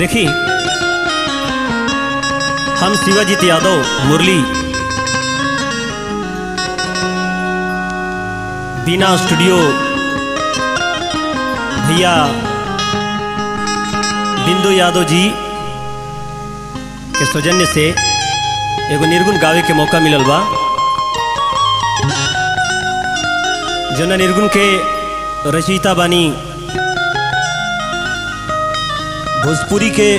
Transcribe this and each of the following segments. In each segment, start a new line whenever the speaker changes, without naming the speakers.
देखी हम शिवाजीत यादव मुरली बीना स्टूडियो भैया बिंदु यादव जी के सौजन्य से एगो निर्गुण गावे के मौका मिलल बा। जना निर्गुण के रचयिता बानी भोजपुरी के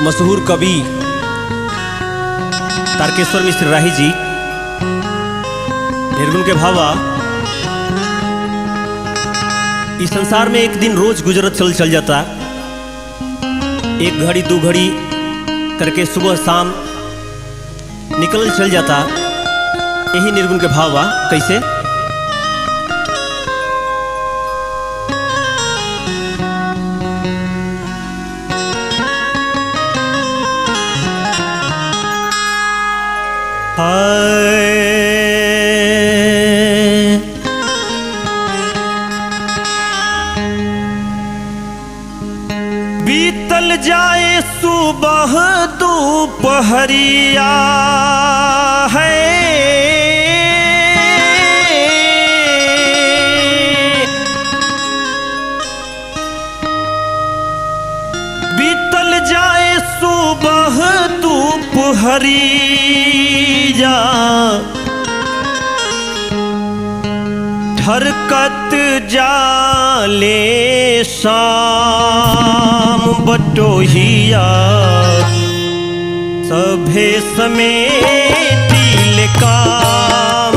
मशहूर कवि तारकेश्वर मिश्र राही जी। निर्गुण के भावा इस संसार में एक दिन रोज गुजरत चल जाता, एक घड़ी दो घड़ी करके सुबह शाम निकल चल जाता। यही निर्गुण के भावा कैसे
बीतल जाए सुबह दोपहरिया है, बीतल जाए सुबह दोपहरिया, ठरकत जाले शाम बटोहिया, सभे समेटिल काम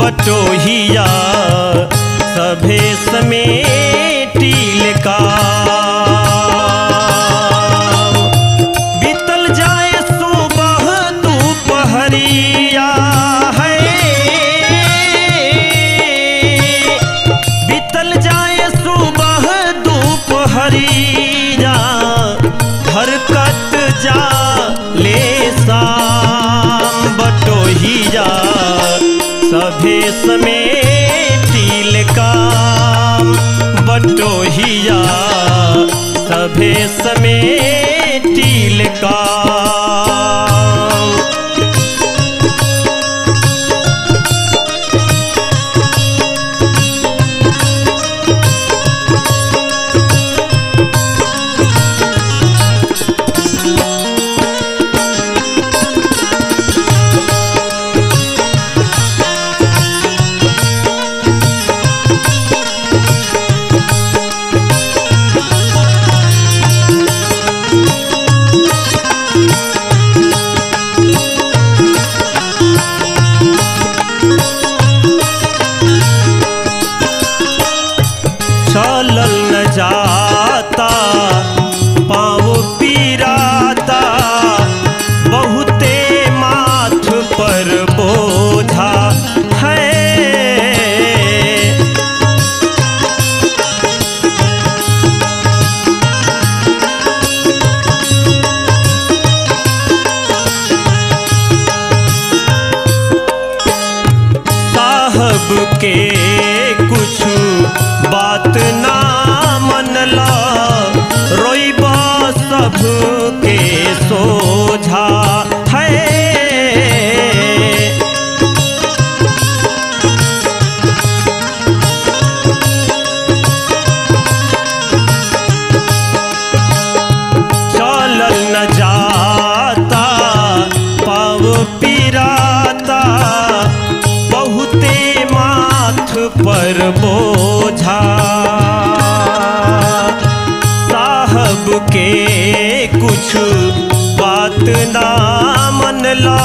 बटोहिया, सभे समेटिल काम। बीतल जाए सुबह दोपहरिया है, बीतल जाए सुबह दोपहरिया, हरकत जा ले शाम बटोहिया, सभे समेटिल काम बटोहिया, सभे समेटिल काम। चलल न जाता पाँव पीराता, बहुते माथ पर बोझा है, साहब के कुछ बात ना मनला, रोइबा सब के सोझा है, चलल न जाता पाँव पीराता, बहुते माथ पर बोझा, साहब के कुछ बात ना मनला,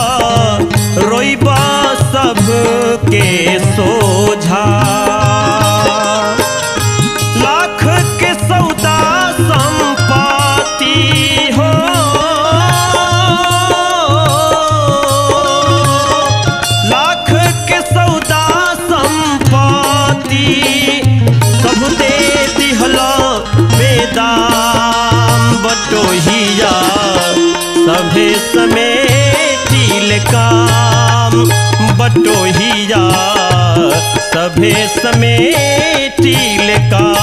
रोइबा सब के सोझा। लाख के सौदा संपत्ति हो, लाख के सौदा संपत्ति, सब दे दिहला बेदाम बटोहिया, सभे समेटिल काम बटोहिया, सभे समेटिल काम।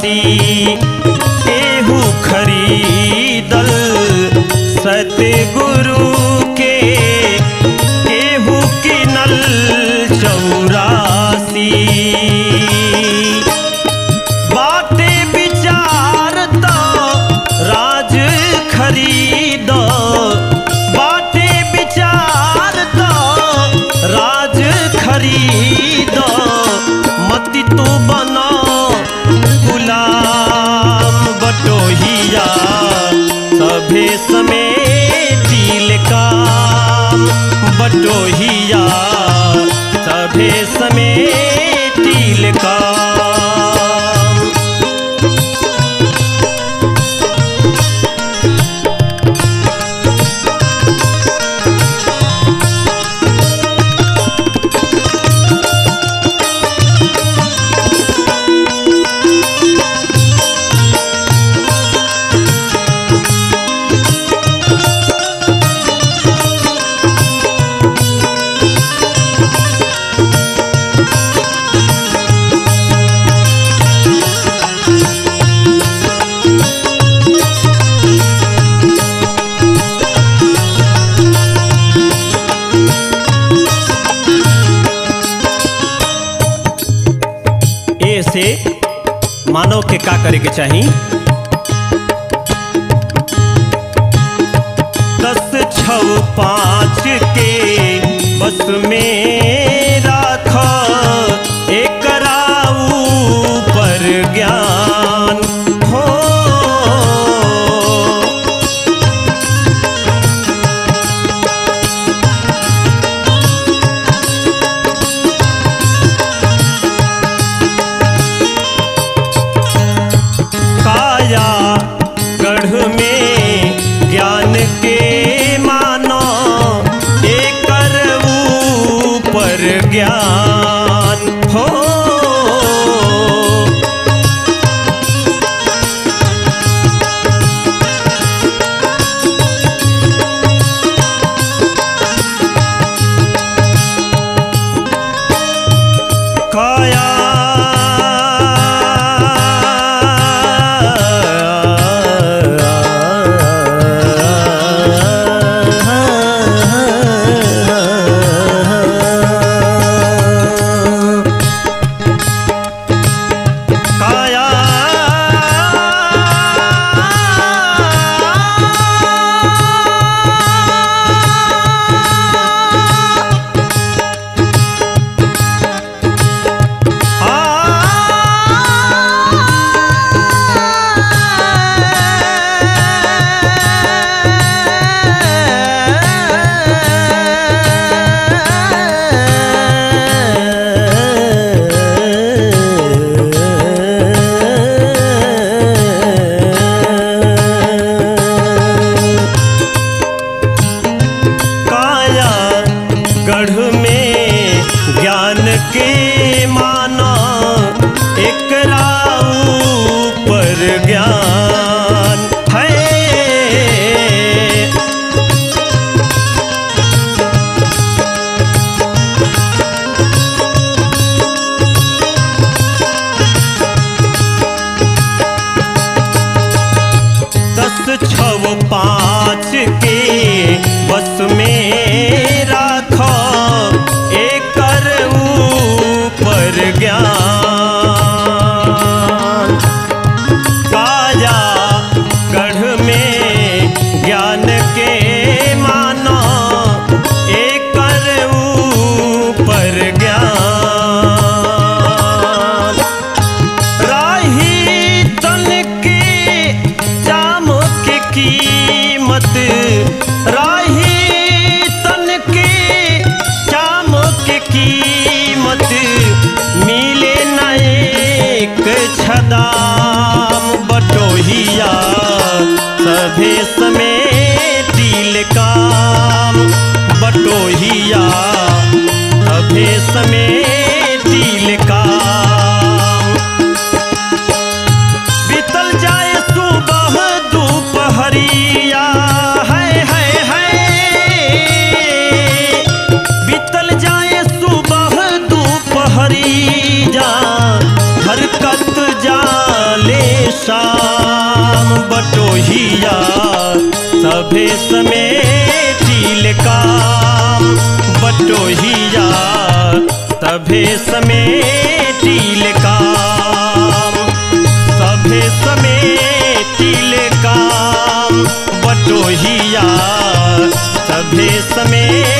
चौरासी एहू खरीदल सतगुरु के एहू किनल चौरासी बाटे विचार तो राज खरीद बाटे विचार तो राज खरीद मति तू बना गुलाम बटोहिया सभे समेटिल काम बटोहिया सभे समेटिल काम।
से मानव के का करे के चाही
10, 6, 5 के बस में राख एकरा ऊपर ज्ञान हो गढ़ में ज्ञान के मानो एकर ऊपर ज्ञान हो काया गढ़ में ज्ञान के माना एकरा ऊपर ज्ञान है। 10, 6, 5 के बस में राखो एकर ऊपर ज्ञान काया गढ़ में ज्ञान के मानो एकर ऊपर ज्ञान राही तन के जाम के कीमत राही तन के जाम के कीमत मिले न एक छदाम बटोहिया सभे समेटिल काम बटोहिया सभे समेटिल काम बीतल जाए सुबह दोपहरिया बीतल जाए सुबह दोपहरी जा हरकत जाले बटोहिया सभे समेटिल काम, बटोहिया सभे समेटिल काम, सभे समेटिल काम, बटोहिया सभे समेटिल